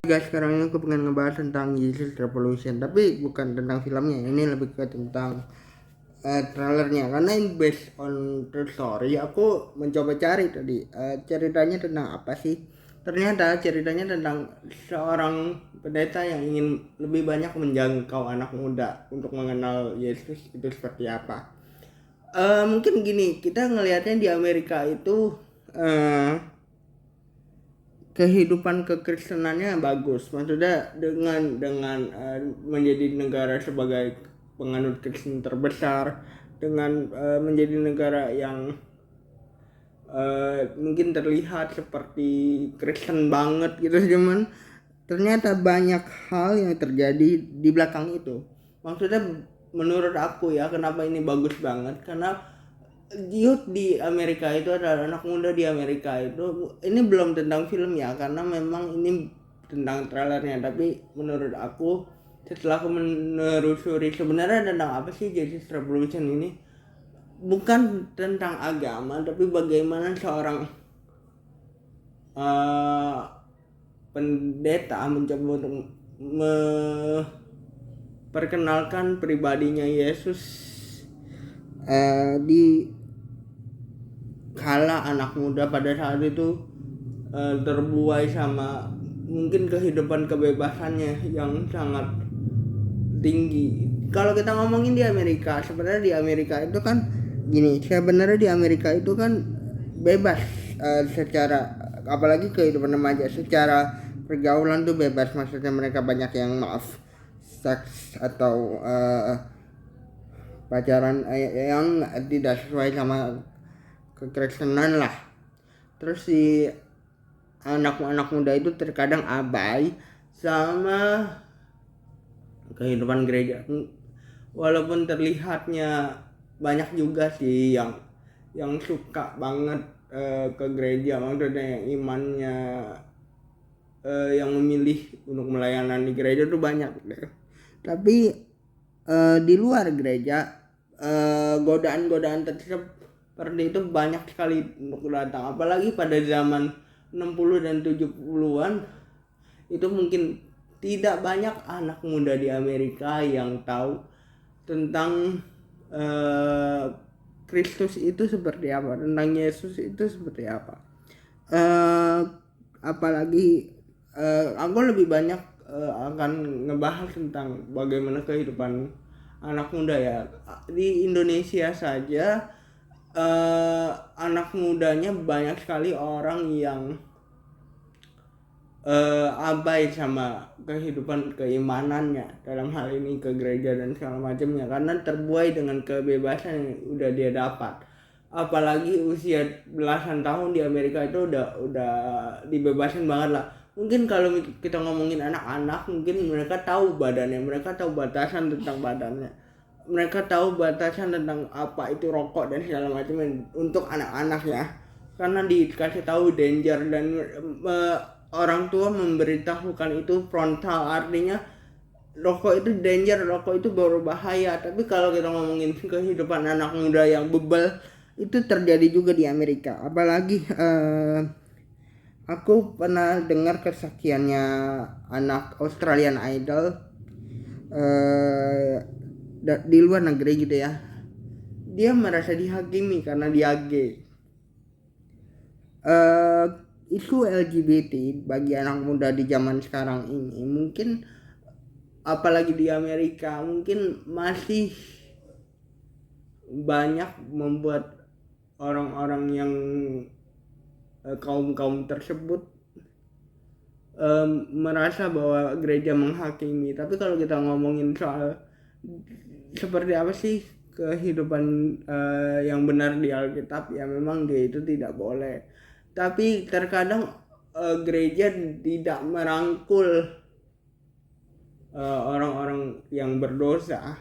Guys, sekarang ini aku pengen ngebahas tentang Jesus Revolution, tapi bukan tentang filmnya. Ini lebih ke tentang trailernya, karena ini based on true story. Aku mencoba cari tadi ceritanya tentang apa sih. Ternyata ceritanya tentang seorang pendeta yang ingin lebih banyak menjangkau anak muda untuk mengenal Yesus itu seperti apa. Mungkin gini, kita ngelihatnya di Amerika itu kehidupan kekristenannya bagus, maksudnya dengan menjadi negara sebagai penganut Kristen terbesar, dengan menjadi negara yang mungkin terlihat seperti Kristen banget gitu, cuman ternyata banyak hal yang terjadi di belakang itu. Maksudnya menurut aku ya, kenapa ini bagus banget, karena youth di Amerika itu adalah anak muda di Amerika itu, ini belum tentang film ya, karena memang ini tentang trailernya. Tapi menurut aku, setelah aku menelusuri sebenarnya tentang apa sih Jesus Revolution ini, bukan tentang agama, tapi bagaimana seorang pendeta mencoba untuk memperkenalkan pribadinya Yesus di kala anak muda pada saat itu terbuai sama mungkin kehidupan kebebasannya yang sangat tinggi. Kalau kita ngomongin di Amerika, sebenarnya di Amerika itu kan gini, sebenarnya di Amerika itu kan bebas secara, apalagi kehidupan remaja, secara pergaulan tuh bebas. Maksudnya mereka banyak yang maaf seks atau pacaran yang tidak sesuai sama kekristenan lah. Terus si anak-anak muda itu terkadang abai sama kehidupan gereja, walaupun terlihatnya banyak juga sih yang suka banget ke gereja, maksudnya yang imannya yang memilih untuk melayani di gereja tuh banyak gitu. Tapi di luar gereja godaan-godaan seperti itu banyak sekali untuk datang, apalagi pada zaman 60 dan 70-an. Itu mungkin tidak banyak anak muda di Amerika yang tahu tentang Kristus itu seperti apa, tentang Yesus itu seperti apa. Apalagi aku lebih banyak akan ngebahas tentang bagaimana kehidupan anak muda ya. Di Indonesia saja anak mudanya banyak sekali orang yang abai sama kehidupan keimanannya, dalam hal ini ke gereja dan segala macamnya, karena terbuai dengan kebebasan yang udah dia dapat. Apalagi usia belasan tahun di Amerika itu udah dibebasin banget lah. Mungkin kalau kita ngomongin anak-anak, mungkin mereka tahu badannya, mereka tahu batasan tentang badannya, mereka tahu batasan tentang apa itu rokok dan segala macamnya untuk anak-anak ya, karena dikasih tahu danger. Dan orang tua memberitahukan itu frontal, artinya rokok itu danger, rokok itu berbahaya. Tapi kalau kita ngomongin kehidupan anak muda yang bebal, itu terjadi juga di Amerika. Apalagi aku pernah dengar kesaksiannya anak Australian Idol di luar negeri gitu ya. Dia merasa dihakimi karena dia gay. Isu LGBT bagi anak muda di zaman sekarang ini, mungkin apalagi di Amerika, mungkin masih banyak membuat orang-orang yang kaum tersebut merasa bahwa gereja menghakimi. Tapi kalau kita ngomongin soal seperti apa sih kehidupan yang benar di Alkitab, ya memang dia itu tidak boleh. Tapi terkadang gereja tidak merangkul orang-orang yang berdosa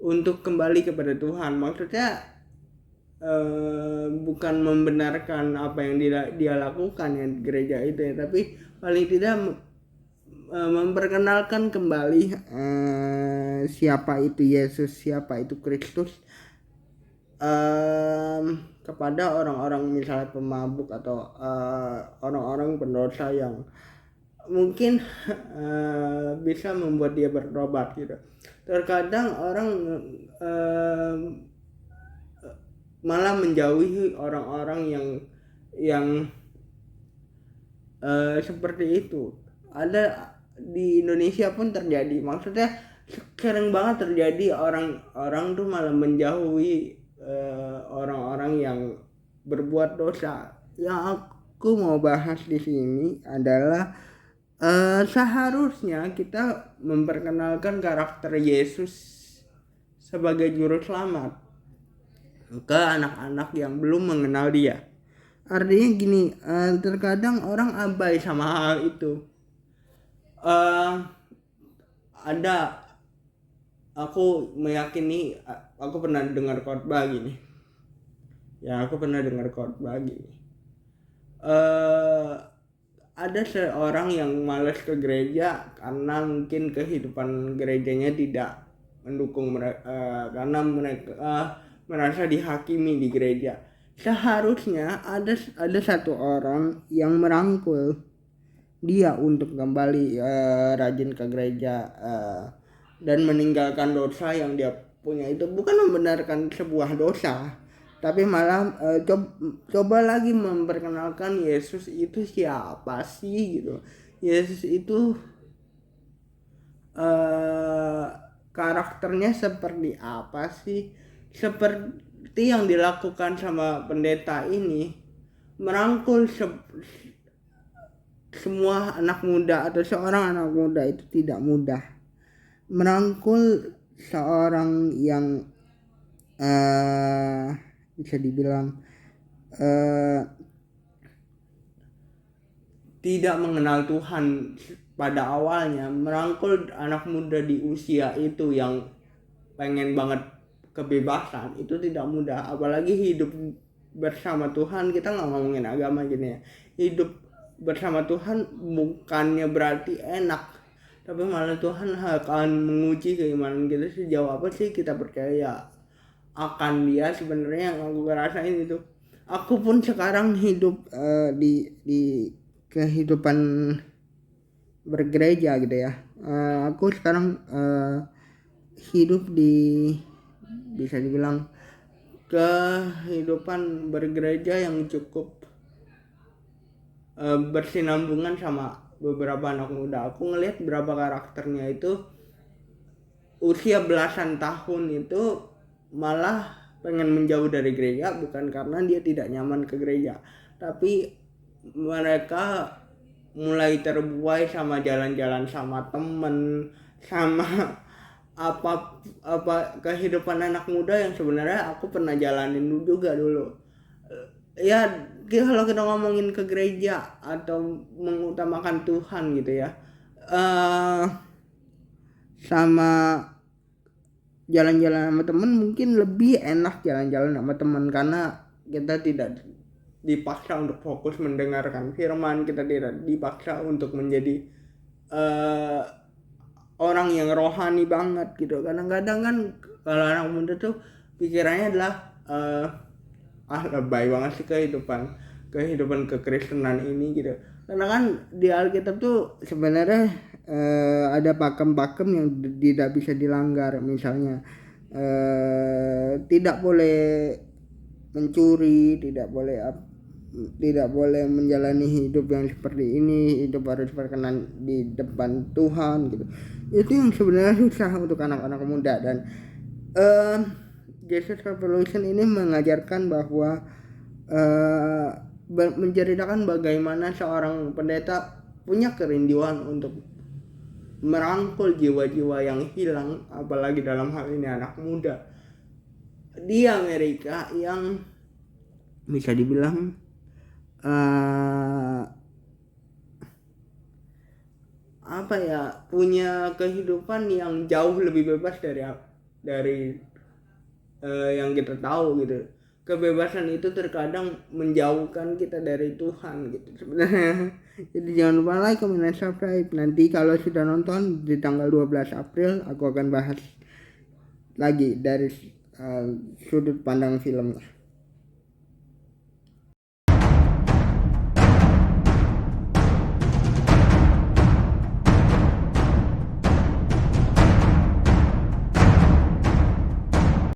untuk kembali kepada Tuhan. Maksudnya bukan membenarkan apa yang dia lakukan ya gereja itu ya, tapi paling tidak memperkenalkan kembali siapa itu Yesus, siapa itu Kristus, kepada orang-orang misalnya pemabuk atau orang-orang pendosa yang mungkin bisa membuat dia bertobat gitu. Terkadang orang malah menjauhi orang-orang yang seperti itu. Ada di Indonesia pun terjadi, maksudnya sering banget terjadi orang-orang tuh malah menjauhi orang-orang yang berbuat dosa. Yang aku mau bahas di sini adalah seharusnya kita memperkenalkan karakter Yesus sebagai juru selamat ke anak-anak yang belum mengenal dia. Artinya gini, terkadang orang abai sama hal itu. Aku meyakini, aku pernah dengar khotbah gini. Ada seorang yang malas ke gereja karena mungkin kehidupan gerejanya tidak mendukung mereka, karena mereka merasa dihakimi di gereja. Seharusnya ada satu orang yang merangkul dia untuk kembali rajin ke gereja dan meninggalkan dosa yang dia punya. Itu bukan membenarkan sebuah dosa, tapi malah coba lagi memperkenalkan Yesus itu siapa sih gitu. Yesus itu karakternya seperti apa sih? Seperti yang dilakukan sama pendeta ini, merangkul semua anak muda atau seorang anak muda itu tidak mudah. Merangkul seorang yang bisa dibilang tidak mengenal Tuhan pada awalnya, merangkul anak muda di usia itu yang pengen banget kebebasan, itu tidak mudah. Apalagi hidup bersama Tuhan, kita nggak ngomongin agama gini ya, hidup bersama Tuhan bukannya berarti enak, tapi malah Tuhan akan menguji keimanan kita sejauh apa sih kita percaya akan Dia. Sebenarnya yang aku rasain itu, aku pun sekarang hidup di kehidupan bergereja gitu ya. Aku sekarang hidup di, bisa dibilang, kehidupan bergereja yang cukup bersinambungan sama beberapa anak muda. Aku ngelihat berapa karakternya itu usia belasan tahun itu malah pengen menjauh dari gereja, bukan karena dia tidak nyaman ke gereja, tapi mereka mulai terbuai sama jalan-jalan sama temen, sama apa kehidupan anak muda yang sebenarnya aku pernah jalanin juga dulu. Ya kalau kita ngomongin ke gereja atau mengutamakan Tuhan gitu ya, sama jalan-jalan sama temen mungkin lebih enak jalan-jalan sama temen, karena kita tidak dipaksa untuk fokus mendengarkan firman, kita tidak dipaksa untuk menjadi orang yang rohani banget gitu. Kadang-kadang kan kalau anak muda tuh pikirannya adalah lebay banget sih kehidupan kekristenan ini gitu. Karena kan di Alkitab tuh sebenarnya ada pakem-pakem yang tidak bisa dilanggar. Misalnya tidak boleh mencuri, tidak boleh menjalani hidup yang seperti ini, hidup harus berkenan di depan Tuhan gitu. Itu yang sebenarnya susah untuk anak-anak muda. Dan Jesus Revolution ini mengajarkan bahwa menceritakan bagaimana seorang pendeta punya kerinduan untuk merangkul jiwa-jiwa yang hilang, apalagi dalam hal ini anak muda di Amerika yang bisa dibilang punya kehidupan yang jauh lebih bebas dari yang kita tahu gitu. Kebebasan itu terkadang menjauhkan kita dari Tuhan gitu sebenarnya. Jadi jangan lupa like, comment, dan subscribe. Nanti kalau sudah nonton di tanggal 12 April aku akan bahas lagi dari sudut pandang film lah.